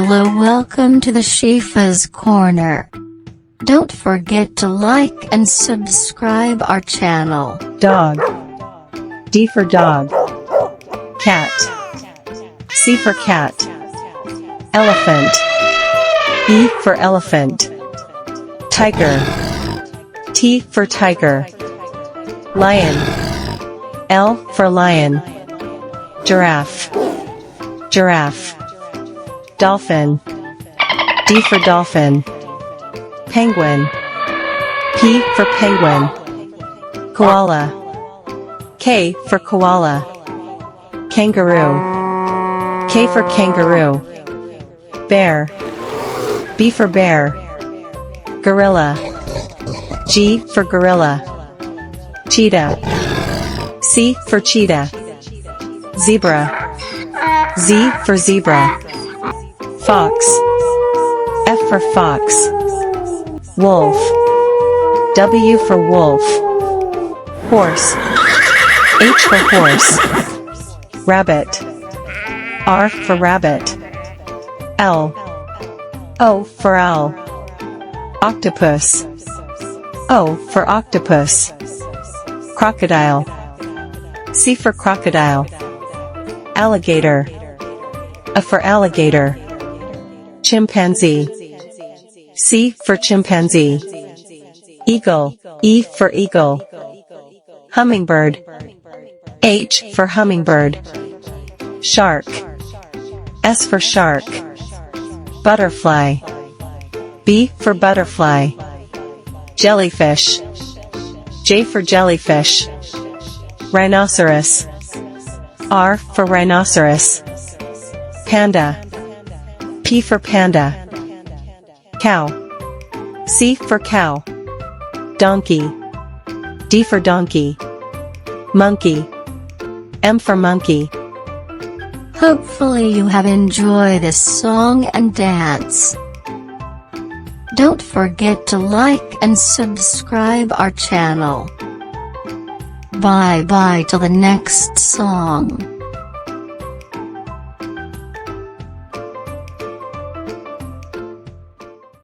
Hello, welcome to the Shifa's Corner. Don't forget to like and subscribe our channel. Dog. D for dog. Cat. C for cat. Elephant. E for elephant. Tiger. T for tiger. Lion. L for lion. Giraffe. Giraffe. Dolphin. D for dolphin. Penguin. P for penguin. Koala. K for koala. Kangaroo. K for kangaroo. Bear. B for bear. Gorilla. G for gorilla. Cheetah. C for cheetah. Zebra. Z for zebra. Fox. F for fox. Wolf. W for wolf. Horse. H for horse. Rabbit. R for rabbit. L. O for owl. Octopus. O for octopus. Crocodile. C for crocodile. Alligator. A for alligator. Chimpanzee. C for chimpanzee. Eagle. E for eagle. Hummingbird. H for hummingbird. Shark. S for shark. Butterfly. B for butterfly. Jellyfish. J for jellyfish. Rhinoceros. R for rhinoceros. Panda. P for panda. Cow. C for cow. Donkey. D for donkey. Monkey. M for monkey. Hopefully you have enjoyed this song and dance. Don't forget to like and subscribe our channel. Bye bye till the next song.